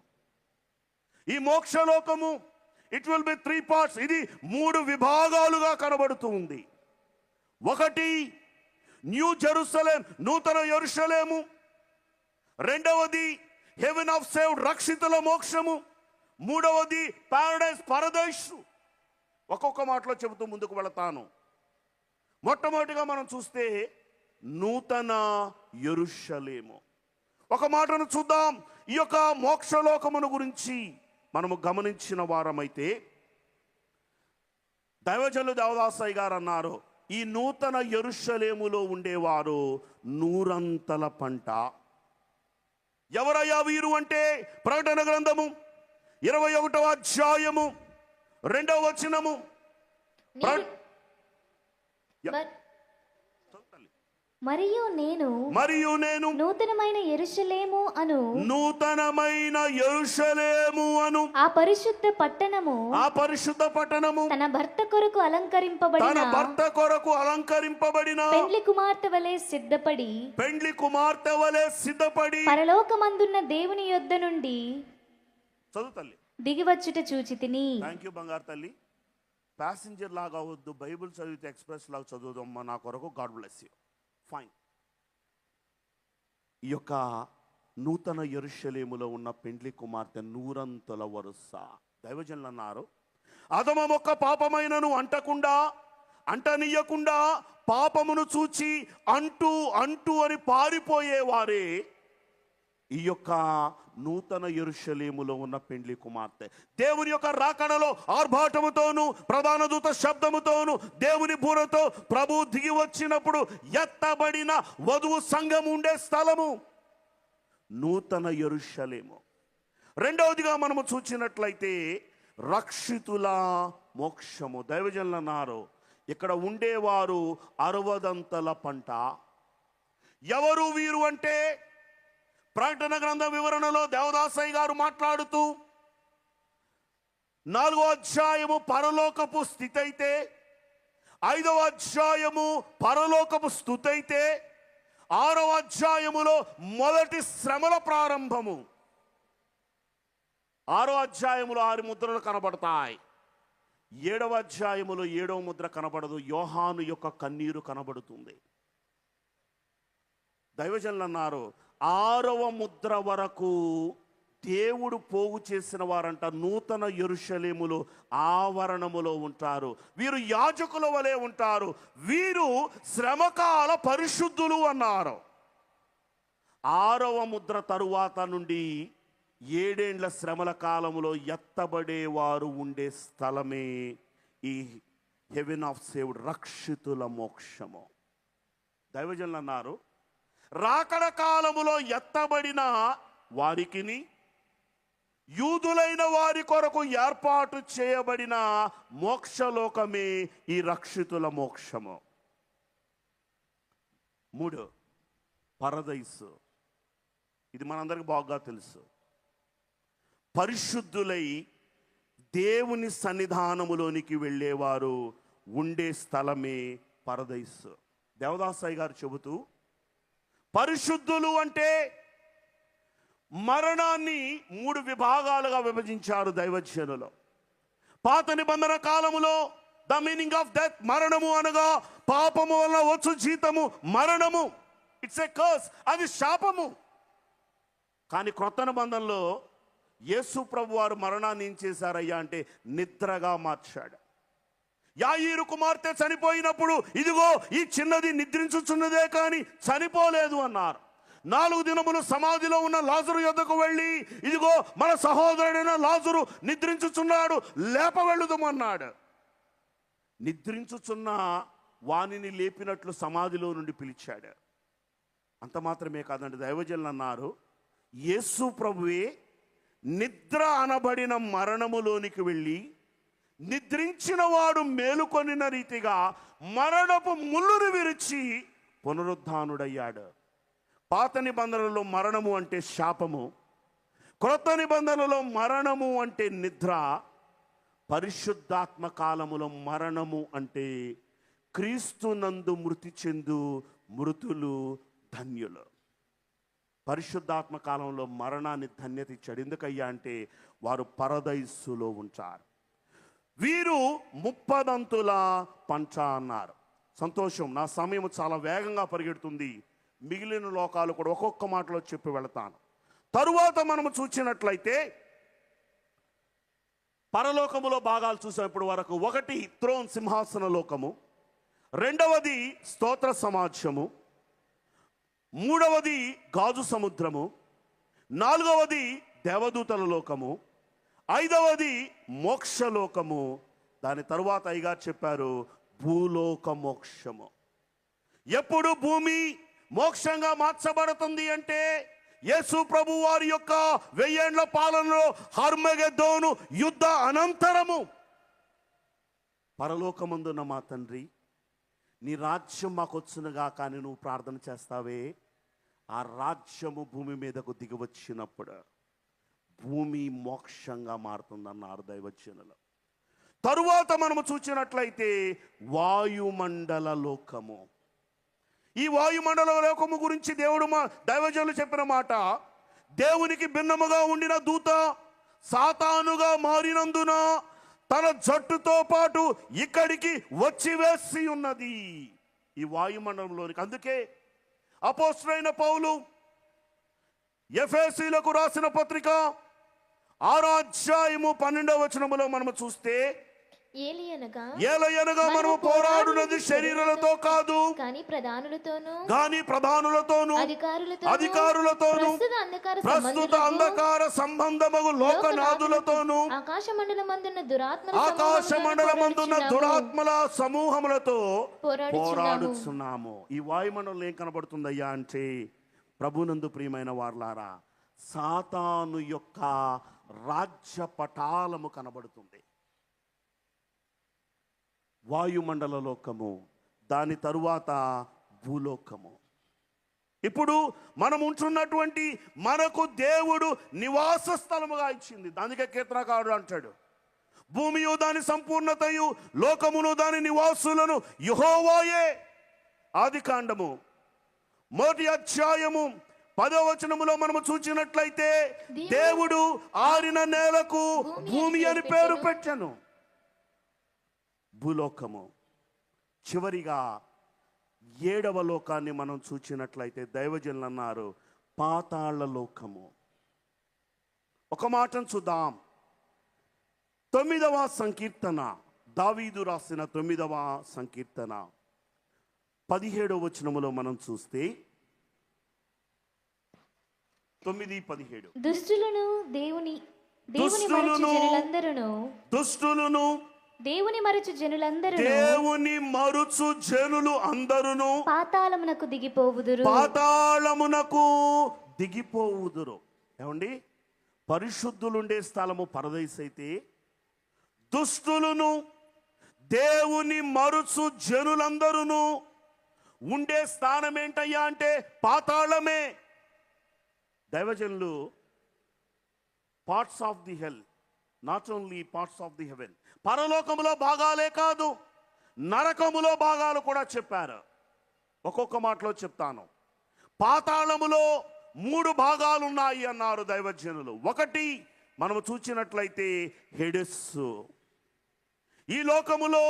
Speaker 3: ఈ మోక్షలోకము ఇట్ విల్ బి 3 పార్ట్స్. ఇది 3 విభాగాలుగా కనబడుతూ ఉంది. 1 న్యూ జెరూసలేం, నూతన యెరూషలేము. రెండవది హెవెన్ ఆఫ్ సేవ్డ్, రక్షితుల మోక్షము. మూడవది పారడైస్, పరదేశు. ఒక్కొక్క మాటలో చెబుతూ ముందుకు వెళతాను. మొట్టమొదటిగా మనం చూస్తే నూతన యెరూషలేము. ఒక మాటను చూద్దాం. ఈ యొక్క మోక్షలోకమును గురించి మనము గమనించిన వారమైతే దైవజనులు దేవదాసయ్య గారు అన్నారు, ఈ నూతన యెరూషలేములో ఉండేవారు 100 పంట. ఎవరయ్యా వీరు అంటే ప్రకటన గ్రంథము 21వ అధ్యాయము 2వ వచనము.
Speaker 4: మరియు నేను నూతనమైన యెరూషలేము అను ఆ పరిశుద్ధ పట్టణము తన భర్త కొరకు అలంకరింపబడిన పెండ్లి కుమార్తె వలె సిద్ధపడి పరలోకమందున్న దేవుని యొద్ద నుండి దిగివచ్చుట చూచితిని.
Speaker 3: థ్యాంక్ యూ బంగారు తల్లి. ప్యాసింజర్ లాగా అవద్దు, బైబిల్ చదివితే ఎక్స్ప్రెస్ లాగా చదువుదమ్మా నా కొరకు. God bless you. ఫైన్. ఈ యొక్క నూతన యెరూషలేములో ఉన్న పెండ్లి కుమార్తె 100 వరుస. దైవజనులు అన్నారు, అదమ మొక్క పాపమైనను అంటనీయకుండా పాపమును చూచి అంటూ అని పారిపోయేవారే ఈ యొక్క నూతన యెరూషలేములో ఉన్న పెండ్లి కుమార్తె. దేవుని యొక్క రాకడలో ఆర్భాటముతోను ప్రధాన దూత శబ్దముతోను దేవుని బూరతో ప్రభు దిగి వచ్చినప్పుడు ఎత్తబడిన వధువు సంఘం ఉండే స్థలము నూతన యెరూషలేము. రెండవదిగా మనము చూసినట్లయితే రక్షితుల మోక్షము. దైవజనులు అన్నారు, ఇక్కడ ఉండేవారు 60 పంట. ఎవరు వీరు అంటే ప్రకటన గ్రంథ వివరణలో దేవదాసయ్య గారు మాట్లాడుతూ 4వ అధ్యాయము పరలోకపు స్థితి అయితే, 5వ అధ్యాయము పరలోకపు స్తుతి అయితే, 6వ అధ్యాయములో మొదటి శ్రమల ప్రారంభము. 6వ అధ్యాయములో 6 ముద్రలు కనబడతాయి. 7వ అధ్యాయములో 7వ ముద్ర కనబడదు. యోహాను యొక్క కన్నీరు కనబడుతుంది. దైవజనులు అన్నారు, 6వ ముద్ర వరకు దేవుడు పోగు చేసిన వారంట నూతన యెరూషలేములో ఆవరణములో ఉంటారు. వీరు యాజకుల వలె ఉంటారు. వీరు శ్రమకాల పరిశుద్ధులు అన్నారు. 6వ ముద్ర తరువాత నుండి 7 ఏండ్ల శ్రమల కాలములో ఎత్తబడేవారు ఉండే స్థలమే ఈ హెవెన్ ఆఫ్ సేవ్డ్, రక్షితుల మోక్షము. దైవజనులు అన్నారు, రాకడ కాలములో ఎత్తబడిన వారికిని యూదులైన వారి కొరకు ఏర్పాటు చేయబడిన మోక్షలోకమే ఈ రక్షితుల మోక్షము. 3 పరదైసు. ఇది మనందరికి బాగా తెలుసు. పరిశుద్ధులై దేవుని సన్నిధానములోనికి వెళ్ళేవారు ఉండే స్థలమే పరదైసు. దేవదాసయ్య గారు చెబుతూ, పరిశుద్ధులు అంటే మరణాన్ని 3 విభాగాలుగా విభజించారు దైవజనులు. పాత నిబంధన కాలములో ద మీనింగ్ ఆఫ్ డెత్, మరణము అనగా పాపము వలన వచ్చు జీతము మరణము, ఇట్స్ ఎ కర్స్, అది శాపము. కానీ క్రొత్త నిబంధనలో యేసు ప్రభు వారు మరణాన్ని ఏం చేశారయ్యా అంటే నిద్రగా మార్చాడు. యాయీరు కుమార్తె చనిపోయినప్పుడు ఇదిగో ఈ చిన్నది నిద్రించుచున్నదే కానీ చనిపోలేదు అన్నారు. 4 దినములు సమాధిలో ఉన్న లాజరు యొద్దకు వెళ్ళి ఇదిగో మన సహోదరుడైన లాజరు నిద్రించుచున్నాడు, లేప వెళ్ళుదమన్నాడు. నిద్రించుచున్న వానిని లేపినట్లు సమాధిలో నుండి పిలిచాడు. అంత మాత్రమే కాదండి, దైవజనులు అన్నారు, యేసు ప్రభువే నిద్ర అనబడిన మరణములోనికి వెళ్ళి నిద్రించిన వాడు మేలుకొనిన రీతిగా మరణపు ముళ్ళును విరిచి పునరుద్ధానుడయ్యాడు. పాత నిబంధనలో మరణము అంటే శాపము, క్రొత్త నిబంధనలో మరణము అంటే నిద్ర, పరిశుద్ధాత్మ కాలములో మరణము అంటే క్రీస్తునందు మృతి చెందు మృతులు ధన్యులు. పరిశుద్ధాత్మ కాలంలో మరణాన్ని ధన్యత ఇచ్చాడు. ఎందుకయ్యా అంటే వారు పరదైస్సులో ఉంటారు. వీరు 30 పంచ అన్నారు. సంతోషం, నా సమయం చాలా వేగంగా పరిగెడుతుంది. మిగిలిన లోకాలు కూడా ఒక్కొక్క మాటలో చెప్పి వెళతాను. తరువాత మనము చూసినట్లయితే పరలోకములో భాగాలు చూసాం ఇప్పుడు వరకు. 1 త్రోన్ సింహాసన లోకము, 2వది స్తోత్ర సమాజము, 3వది గాజు సముద్రము, 4వది దేవదూతల లోకము, 5వది మోక్షలోకము. దాని తరువాత అయ్యగారు చెప్పారు భూలోక మోక్షము. ఎప్పుడు భూమి మోక్షంగా మార్చబడుతుంది అంటే యేసు ప్రభు వారి యొక్క 1000 ఏండ్ల పాలనలో హర్మగెద్దోను యుద్ధ అనంతరము. పరలోకమందున్న మా తండ్రి, నీ రాజ్యం మాకు వచ్చునుగా, కానీ నువ్వు ప్రార్థన చేస్తావే, ఆ రాజ్యము భూమి మీదకు దిగివచ్చినప్పుడు భూమి మోక్షంగా మారుతుందన్నారు దైవజనులు. తరువాత మనము చూసినట్లయితే వాయుమండల లోకము. ఈ వాయుమండల లోకము గురించి దేవుడు మా దైవజనులు చెప్పిన మాట, దేవునికి భిన్నముగా ఉండిన దూత సాతానుగా మారినందున తన జట్టుతో పాటు ఇక్కడికి వచ్చి వేసి ఉన్నది ఈ వాయుమండలంలోనికి. అందుకే అపోస్తలుడైన పౌలు ఎఫెసీయులకు రాసిన పత్రిక 6వ అధ్యాయము 12వ వచనములో మనము చూస్తే, ఏలయనగా మనము పోరాడునది శరీరులతో కాదు,
Speaker 4: కానీ
Speaker 3: ప్రధానులతోను అధికారులతోను ప్రస్తుత అంధకార సంబంధమగు లోకనాథులతోను ఆకాశమండలమందున్న దురాత్మల సమూహములతో పోరాడుచున్నాము. ఈ వాయుమండలం ఏం కనబడుతుందయ్యా అంటే, ప్రభునందు ప్రియమైన వారలారా, సాతాను యొక్క రాజ్య పటాలము కనబడుతుంది. వాయుమండల లోకము, దాని తరువాత భూలోకము. ఇప్పుడు మనం ఉంటున్నటువంటి మనకు దేవుడు నివాస స్థలముగా ఇచ్చింది. దానికే కీర్తనకారుడు అంటాడు, భూమియు దాని సంపూర్ణతయు లోకమును దాని నివాసులను యెహోవాయే. ఆదికాండము 1వ అధ్యాయము 10వ వచనములో మనము చూసినట్లయితే, దేవుడు ఆరిన నేలకు భూమి అని పేరు పెట్టెను. భూలోకము. చివరిగా 7వ లోకాన్ని మనం చూసినట్లయితే దైవజనులు అన్నారు పాతాళ లోకము. ఒక మాటను చూద్దాం. 9వ సంకీర్తన, దావీదు రాసిన 9వ సంకీర్తన 17వ వచనములో మనం చూస్తే 9:17
Speaker 4: దుష్టులను దేవుని మరచు జనులందరును
Speaker 3: దుష్టులను
Speaker 4: దేవుని మరచు జనులందరును
Speaker 3: దేవుని మరుచు జనులు అందరును
Speaker 4: పాతాళమునకు దిగిపోవుదురు.
Speaker 3: పాతాళమునకు దిగిపోవుదురు. ఏమండి, పరిశుద్ధులుండే స్థలము పరదైస్ అయితే, దుష్టులను దేవుని మరుచు జనులందరును ఉండే స్థానం ఏంటయ్యా అంటే పాతాళమే. దైవజనులు parts of the hell, not only parts of the haven, పరలోకములో భాగాలే కాదు నరకములో భాగాలు కూడా చెప్పారు. ఒక్కొక్క మాటలో చెప్తాను. పాతాళములో 3 భాగాలు ఉన్నాయి అన్నారు దైవజనులు. ఒకటి మనము చూచినట్లయితే హెడెస్. ఈ లోకములో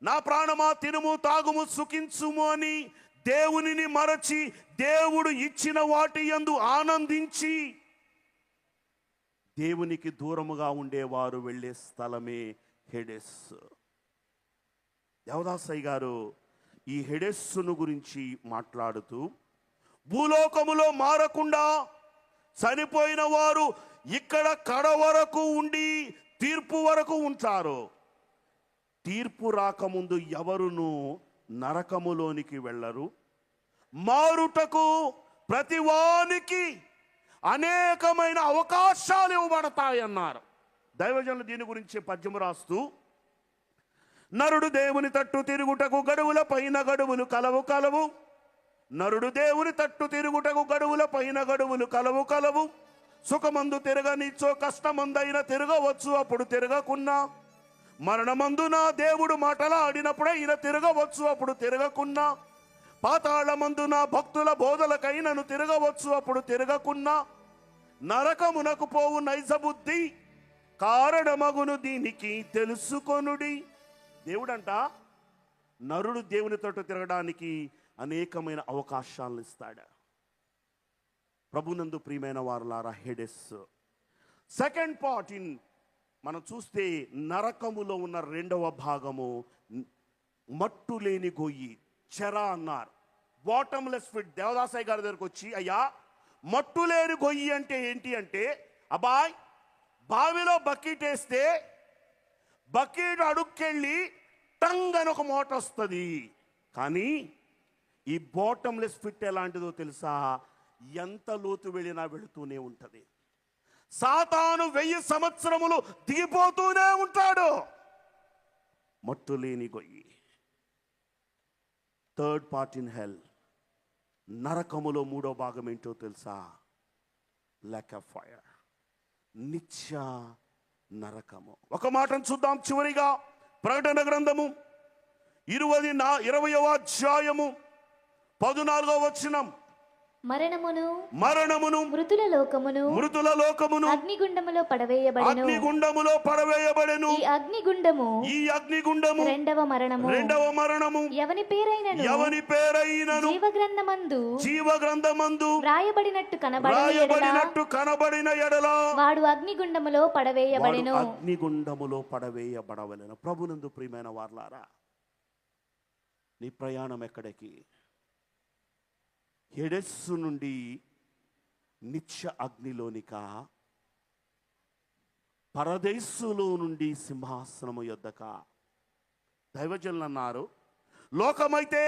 Speaker 3: నా ప్రాణమా తినుము తాగుము సుఖించుము అని దేవునిని మరచి దేవుడు ఇచ్చిన వాటి యందు ఆనందించి దేవునికి దూరముగా ఉండేవారు వెళ్ళే స్థలమే హెడెస్. దేవదాసయ్య గారు ఈ హెడెస్సును గురించి మాట్లాడుతూ, భూలోకములో మారకుండా చనిపోయిన వారు ఇక్కడ కడ వరకు ఉండి తీర్పు వరకు ఉంటారు. తీర్పు రాకముందు ఎవరును నరకములోనికి వెళ్ళరు. మారుటకు ప్రతివానికి అనేకమైన అవకాశాలు ఇవ్వబడతాయన్నారు దైవజనులు. దీని గురించి పద్యము రాస్తూ, నరుడు దేవుని తట్టు తిరుగుటకు గడువుల పైన గడువులు కలవు. నరుడు దేవుని తట్టు తిరుగుటకు గడువుల పైన గడువులు కలవు. సుఖమందు తిరగనిచ్చో కష్టమందైన తిరగవచ్చు అప్పుడు తిరగకున్నా. మరణమందున దేవుడు మాటలాడినప్పుడే ఈయన తిరగవచ్చు అప్పుడు తిరగకున్నా. పాతాళమందున భక్తుల బోధలకైనను తిరగవచ్చు అప్పుడు తిరగకున్నా. నరకమునకు పోవు నైజ బుద్ధి కారణమగును దీనికి తెలుసుకొనుడి. దేవుడంట నరుడు దేవుని తోట తిరగడానికి అనేకమైన అవకాశాలను ఇస్తాడు. ప్రభునందు ప్రియమైన వారులారా, హెడెస్ సెకండ్ పార్ట్ ఇన్ మనం చూస్తే నరకములో ఉన్న 2వ భాగము మట్టు లేని గొయ్యి, చెర అన్నారు. Bottomless pit. దేవదాసయ్య గారి దగ్గరకు వచ్చి, అయ్యా మట్టు లేని గొయ్యి అంటే ఏంటి అంటే, అబ్బాయ్ బావిలో బకెట్ వేస్తే బకెట్ అడుక్కెళ్ళి టంగ్ అని ఒక మోట వస్తుంది. కానీ ఈ బాటమ్లెస్ పిట్ ఎలాంటిదో తెలుసా? ఎంత లోతు వెళ్ళినా వెళుతూనే ఉంటుంది. సాతాను 1000 సంవత్సరములు దిగిపోతూనే ఉంటాడు. మట్టు లేని గొయ్యి. థర్డ్ పార్ట్ ఇన్ హెల్, నరకములో 3వ భాగం ఏంటో తెలుసా? లాక్ ఆఫ్ ఫైర్, నిత్య నరకము. ఒక మాటను చూద్దాం చివరిగా. ప్రకటన గ్రంథము 20వ అధ్యాయము 14వ వచనం. మరణమును
Speaker 4: మృతుల లోకమును అగ్నిగుండములో పడవేయబడెను. ఈ అగ్నిగుండము రెండవ మరణము. ఎవని పేరైనను జీవగ్రంథమందు వ్రాయబడినట్టు కనబడిన ఎడల వాడు అగ్నిగుండములో పడవేయబడవలెను. ప్రభునందు ప్రియమైన వారలారా, నీ ప్రయాణం ఎక్కడికి? హెడెస్సు నుండి నిత్య అగ్నిలోనిక, పరదేశులో నుండి సింహాసనము యొద్దక. దైవజనులు అన్నారు, లోకమైతే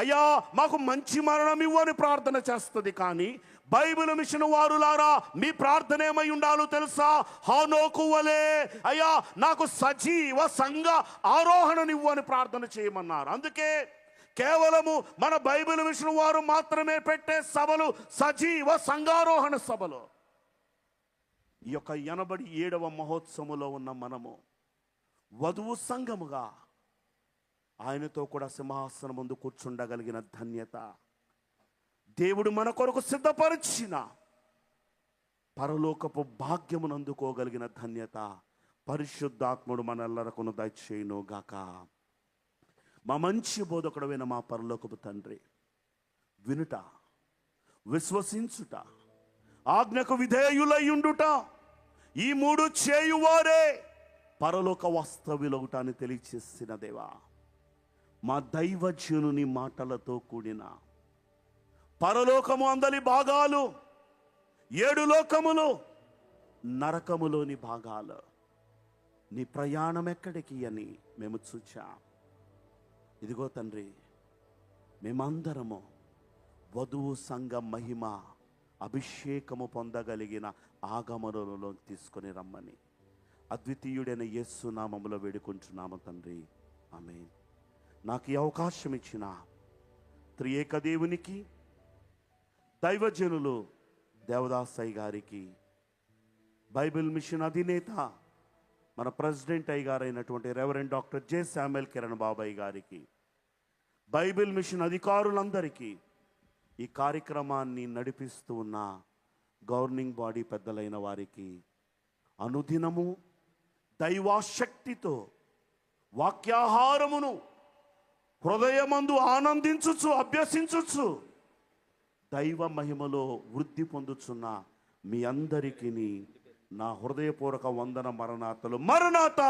Speaker 4: అయ్యా మాకు మంచి మరణం ఇవ్వని ప్రార్థన చేస్తుంది. కానీ బైబిల్ మిషన్ వారులారా, మీ ప్రార్థన ఏమై ఉండాలో తెలుసా? హానోకు వలె అయ్యా నాకు సజీవ సంఘ ఆరోహణనివ్వు అని ప్రార్థన చేయమన్నారు. అందుకే కేవలము మన బైబిల్ మిషన్ వారు మాత్రమే పెట్టే సభలు సజీవ సంఘారోహణ సభలు. ఈ యొక్క 87వ మహోత్సవములో ఉన్న మనము వధువు సంఘముగా ఆయనతో కూడా సింహాసనం ముందు కూర్చుండగలిగిన ధన్యత, దేవుడు మన కొరకు సిద్ధపరిచిన పరలోకపు భాగ్యమును అందుకోగలిగిన ధన్యత పరిశుద్ధాత్ముడు మనెల్లరకును దయచేయును గాక. మా మంచి బోధకుడైన మా పరలోకపు తండ్రి, వినుట, విశ్వసించుట, ఆజ్ఞకు విధేయులయ్యుండుట, ఈ మూడు చేయువారే పరలోక వాస్తవ్యులగుట అని తెలియచేసిన దేవా, మా దైవజనుని మాటలతో కూడిన పరలోకము అందలి భాగాలు, 7 లోకములు, నరకములోని భాగాలు, నీ ప్రయాణం ఎక్కడికి అని మేము చూచాం. ఇదిగో తండ్రి, మేమందరము వధువు సంఘ మహిమ అభిషేకము పొందగలిగిన ఆగమనులలో తీసుకొని రమ్మని అద్వితీయుడైన యేసు నామములో వేడుకుంటున్నాము తండ్రి, ఆమేన్. నాకు ఈ అవకాశం ఇచ్చిన త్రియేక దేవునికి, దైవజనులు దేవదాసయ్య గారికి, బైబిల్ మిషన్ అధినేత మన ప్రెసిడెంట్ అయ్య గారైనటువంటి reverend doctor J Samuel Kiran బాబాయ్ గారికి, బైబిల్ మిషన్ అధికారులందరికీ, ఈ కార్యక్రమాన్ని నడిపిస్తూ ఉన్న గవర్నింగ్ బాడీ పెద్దలైన వారికి, అనుదినము దైవాశక్తితో వాక్యాహారమును హృదయమందు ఆనందించుచు అభ్యసించుచు దైవ మహిమలో వృద్ధి పొందుచున్న మీ అందరికీ నా హృదయపూర్వక వందన మరణాతలు. మరణాత.